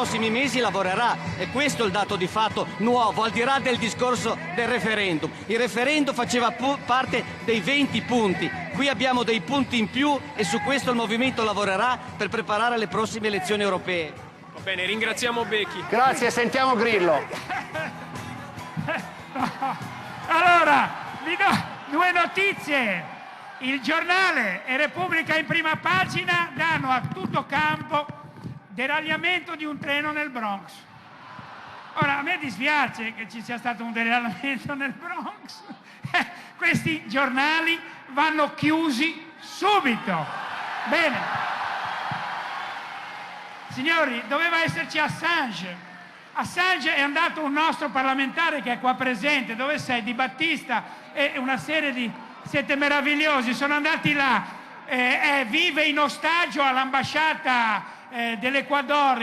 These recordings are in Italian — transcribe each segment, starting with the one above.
prossimi mesi lavorerà, e questo è il dato di fatto nuovo, al di là del discorso del referendum. Il referendum faceva parte dei 20 punti, qui abbiamo dei punti in più e su questo il Movimento lavorerà per preparare le prossime elezioni europee. Va bene, ringraziamo Becchi. Grazie, sentiamo Grillo. Allora, vi do due notizie. Il Giornale e Repubblica in prima pagina danno a tutto campo deragliamento di un treno nel Bronx. Ora, a me dispiace che ci sia stato un deragliamento nel Bronx. Questi giornali vanno chiusi subito. Bene. Signori, doveva esserci Assange. Assange è andato un nostro parlamentare che è qua presente. Dove sei? Di Battista e una serie di... Siete meravigliosi, sono andati là. Vive in ostaggio all'ambasciata dell'Ecuador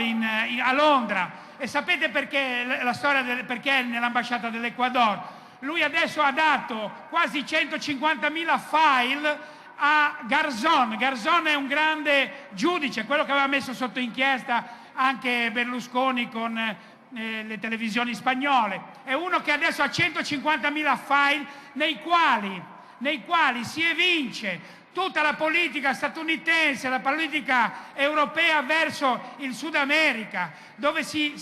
a Londra. E sapete perché la storia perché è nell'ambasciata dell'Ecuador? Lui adesso ha dato quasi 150.000 file a Garzón. Garzón è un grande giudice, quello che aveva messo sotto inchiesta anche Berlusconi con le televisioni spagnole. È uno che adesso ha 150.000 file nei quali si evince tutta la politica statunitense, la politica europea verso il Sud America, dove ci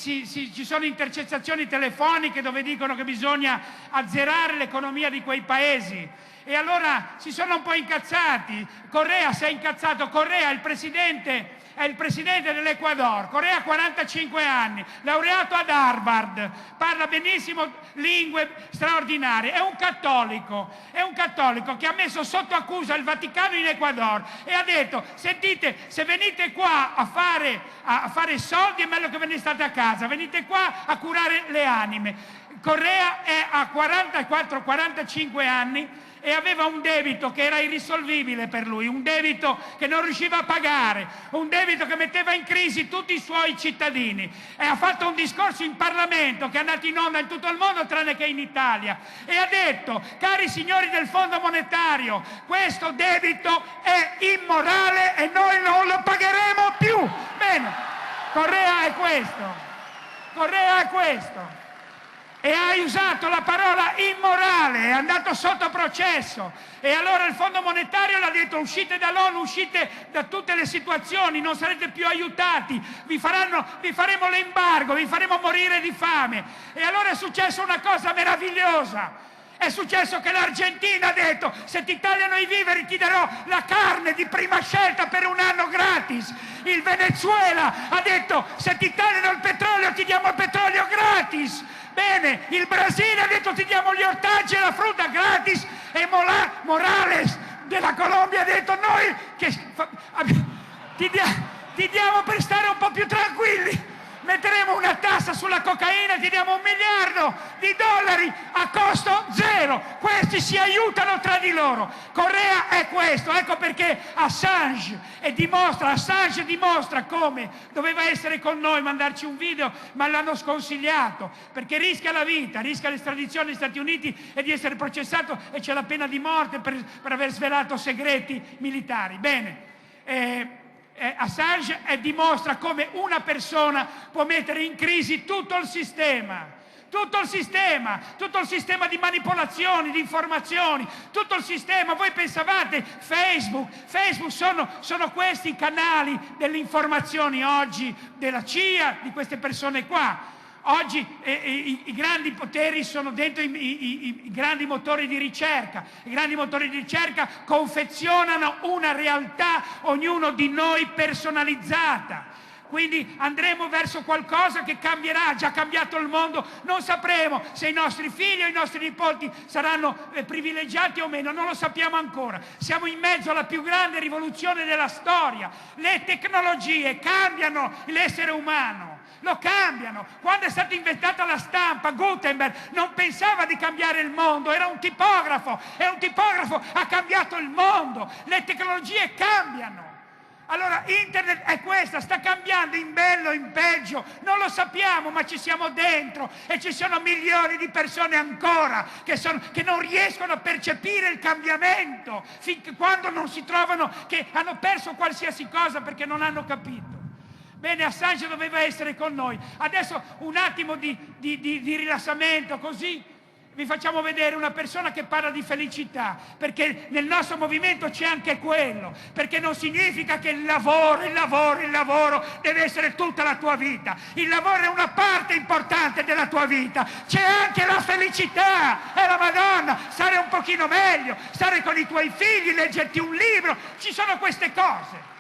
sono intercettazioni telefoniche dove dicono che bisogna azzerare l'economia di quei paesi. E allora si sono un po' incazzati. Correa si è incazzato. Correa è il presidente dell'Ecuador. Correa ha 45 anni, laureato ad Harvard, parla benissimo lingue straordinarie, è un cattolico che ha messo sotto accusa il Vaticano in Ecuador e ha detto: sentite, se venite qua a fare soldi è meglio che ve ne state a casa, venite qua a curare le anime. Correa ha 44-45 anni e aveva un debito che era irrisolvibile per lui, un debito che non riusciva a pagare, un debito che metteva in crisi tutti i suoi cittadini. E ha fatto un discorso in Parlamento che è andato in onda in tutto il mondo tranne che in Italia e ha detto: cari signori del Fondo Monetario, questo debito è immorale e noi non lo pagheremo più. Bene, Correa è questo. E ha usato la parola immorale, è andato sotto processo. E allora il Fondo Monetario l'ha detto: uscite dall'ONU, uscite da tutte le situazioni, non sarete più aiutati, vi faremo l'embargo, vi faremo morire di fame. E allora è successa una cosa meravigliosa. È successo che l'Argentina ha detto: se ti tagliano i viveri ti darò la carne di prima scelta per un anno gratis. Il Venezuela ha detto: se ti tagliano il petrolio ti diamo il petrolio gratis. Bene, il Brasile ha detto: ti diamo gli ortaggi e la frutta gratis. E Morales della Colombia ha detto: noi ti diamo per stare un po' più tranquilli. Metteremo una tassa sulla cocaina, ti diamo $1 miliardo a costo zero. Questi si aiutano tra di loro. Correa è questo, ecco perché Assange dimostra come doveva essere con noi, mandarci un video, ma l'hanno sconsigliato, perché rischia la vita, rischia l'estradizione negli Stati Uniti e di essere processato e c'è la pena di morte per aver svelato segreti militari. Bene, Assange dimostra come una persona può mettere in crisi tutto il sistema di manipolazioni, di informazioni, tutto il sistema. Voi pensavate Facebook sono questi i canali delle informazioni oggi della CIA, di queste persone qua. Oggi i grandi poteri sono dentro i grandi motori di ricerca. I grandi motori di ricerca confezionano una realtà, ognuno di noi personalizzata. Quindi andremo verso qualcosa che cambierà, ha già cambiato il mondo. Non sapremo se i nostri figli o i nostri nipoti saranno privilegiati o meno, non lo sappiamo ancora. Siamo in mezzo alla più grande rivoluzione della storia. Le tecnologie cambiano l'essere umano. Lo cambiano. Quando è stata inventata la stampa, Gutenberg non pensava di cambiare il mondo, era un tipografo e un tipografo ha cambiato il mondo. Le tecnologie cambiano. Allora internet è questa, sta cambiando in bello, in peggio, non lo sappiamo, ma ci siamo dentro e ci sono milioni di persone ancora che non riescono a percepire il cambiamento, quando non si trovano, che hanno perso qualsiasi cosa perché non hanno capito. Bene, Assange doveva essere con noi. Adesso un attimo di rilassamento, così vi facciamo vedere una persona che parla di felicità, perché nel nostro movimento c'è anche quello, perché non significa che il lavoro deve essere tutta la tua vita. Il lavoro è una parte importante della tua vita, c'è anche la felicità, è la Madonna, stare un pochino meglio, stare con i tuoi figli, leggerti un libro, ci sono queste cose.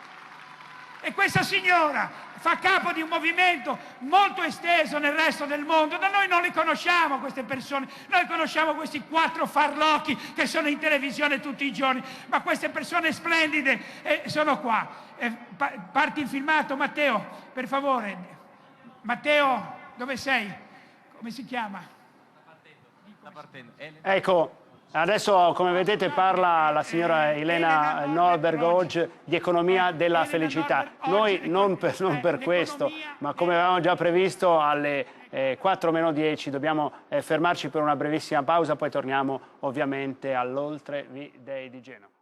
E questa signora fa capo di un movimento molto esteso nel resto del mondo. Da noi non li conosciamo queste persone, noi conosciamo questi 4 farlocchi che sono in televisione tutti i giorni, ma queste persone splendide sono qua. Parti il filmato, Matteo, per favore. Matteo, dove sei? Come si chiama? Sta partendo. Ecco. Adesso, come vedete, parla la signora Elena Norberg oggi di economia della felicità. Noi non per questo, ma come avevamo già previsto alle 4:10 dobbiamo fermarci per una brevissima pausa, poi torniamo ovviamente all'Oltre V-Day di Genova.